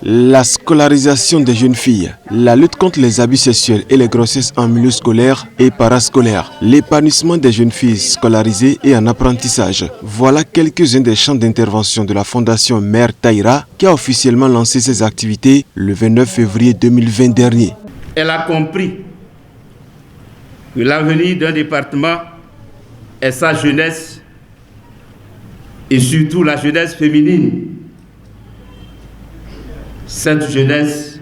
La scolarisation des jeunes filles, la lutte contre les abus sexuels et les grossesses en milieu scolaire et parascolaire, l'épanouissement des jeunes filles scolarisées et en apprentissage. Voilà quelques-uns des champs d'intervention de la Fondation Mère Taïra qui a officiellement lancé ses activités le 29 février 2020 dernier. Elle a compris que l'avenir d'un département est sa jeunesse et surtout la jeunesse féminine. Cette jeunesse,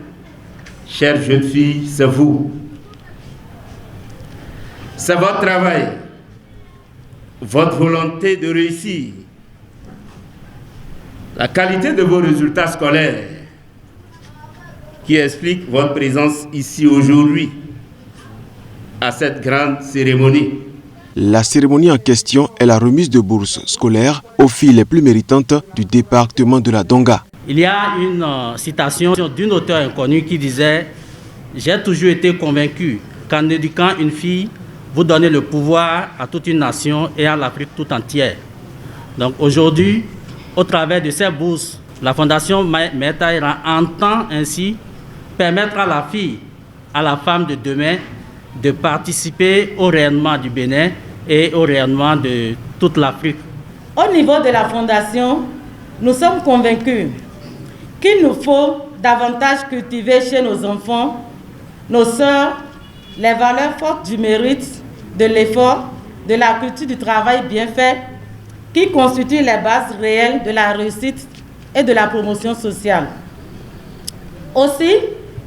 chères jeunes filles, c'est vous. C'est votre travail, votre volonté de réussir, la qualité de vos résultats scolaires qui explique votre présence ici aujourd'hui à cette grande cérémonie. La cérémonie en question est la remise de bourses scolaires aux filles les plus méritantes du département de la Donga. Il y a une citation d'une auteure inconnue qui disait « J'ai toujours été convaincu qu'en éduquant une fille, vous donnez le pouvoir à toute une nation et à l'Afrique tout entière. » Donc aujourd'hui, au travers de ces bourses, la Fondation Mère Taïra entend ainsi permettre à la fille, à la femme de demain, de participer au rayonnement du Bénin et au rayonnement de toute l'Afrique. Au niveau de la Fondation, nous sommes convaincus qu'il nous faut davantage cultiver chez nos enfants, nos sœurs, les valeurs fortes du mérite, de l'effort, de la culture du travail bien fait, qui constituent les bases réelles de la réussite et de la promotion sociale. Aussi,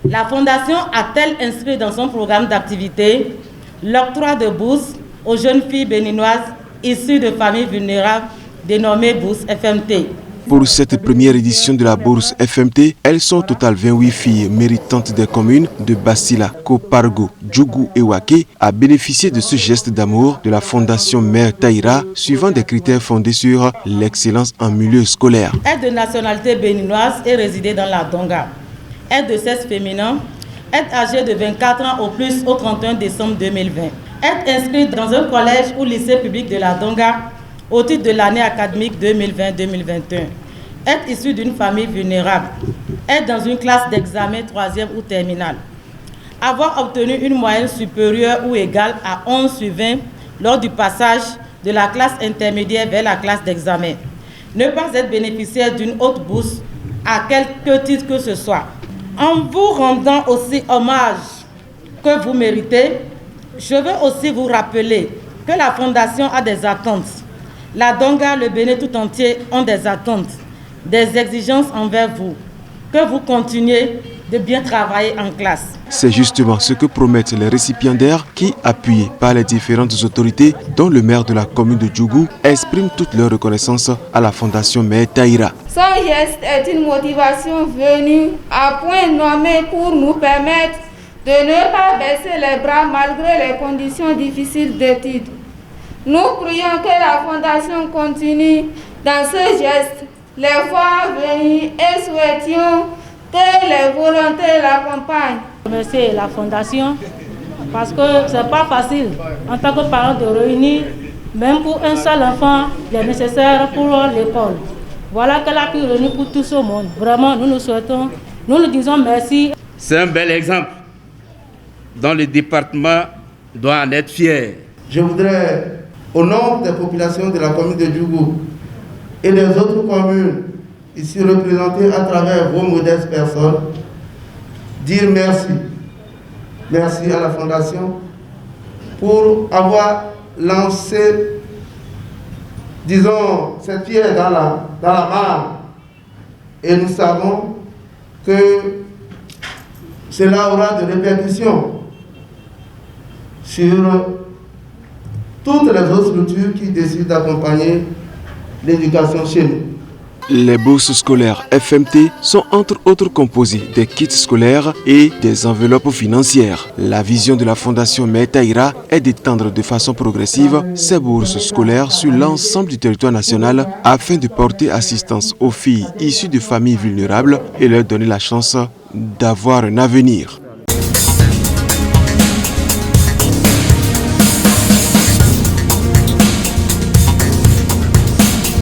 la Fondation a-t-elle inscrit dans son programme d'activité l'octroi de bourses aux jeunes filles béninoises issues de familles vulnérables dénommées bourses FMT. Pour cette première édition de la bourse FMT, elles sont au total 28 filles méritantes des communes de Basila, Kopargo, Djougou et Waké à bénéficier de ce geste d'amour de la Fondation Mère Taïra suivant des critères fondés sur l'excellence en milieu scolaire. Être de nationalité béninoise et résider dans la Donga. Être de sexe féminin. Être âgé de 24 ans au plus au 31 décembre 2020. Être inscrit dans un collège ou lycée public de la Donga au titre de l'année académique 2020-2021. Être issu d'une famille vulnérable. Être dans une classe d'examen 3e ou terminale. Avoir obtenu une moyenne supérieure ou égale à 11/20 lors du passage de la classe intermédiaire vers la classe d'examen. Ne pas être bénéficiaire d'une haute bourse à quelque titre que ce soit. En vous rendant aussi hommage que vous méritez, je veux aussi vous rappeler que la Fondation a des attentes. La Donga, le Bénin tout entier ont des attentes, des exigences envers vous, que vous continuez de bien travailler en classe. C'est justement ce que promettent les récipiendaires qui, appuyés par les différentes autorités, dont le maire de la commune de Djougou, expriment toute leur reconnaissance à la Fondation Mère Taïra. Son geste est une motivation venue à point nommé pour nous permettre de ne pas baisser les bras malgré les conditions difficiles d'études. Nous prions que la Fondation continue dans ce geste, les voir venir et souhaitions que les volontés l'accompagnent. Remercier la Fondation parce que ce n'est pas facile en tant que parent de réunir, même pour un seul enfant, les nécessaires pour l'école. Voilà qu'elle a pu réunir pour tout ce monde. Vraiment, nous nous souhaitons, nous nous disons merci. C'est un bel exemple dont le département doit en être fier. Je voudrais, au nom des populations de la commune de Djougou et des autres communes ici représentées à travers vos modestes personnes, dire merci. Merci à la Fondation pour avoir lancé, disons, cette pierre dans la mare. Et nous savons que cela aura des répercussions sur toutes les autres structures qui décident d'accompagner l'éducation chez nous. Les bourses scolaires FMT sont entre autres composées des kits scolaires et des enveloppes financières. La vision de la Fondation Mère Taïra est d'étendre de façon progressive ces bourses scolaires sur l'ensemble du territoire national afin de porter assistance aux filles issues de familles vulnérables et leur donner la chance d'avoir un avenir.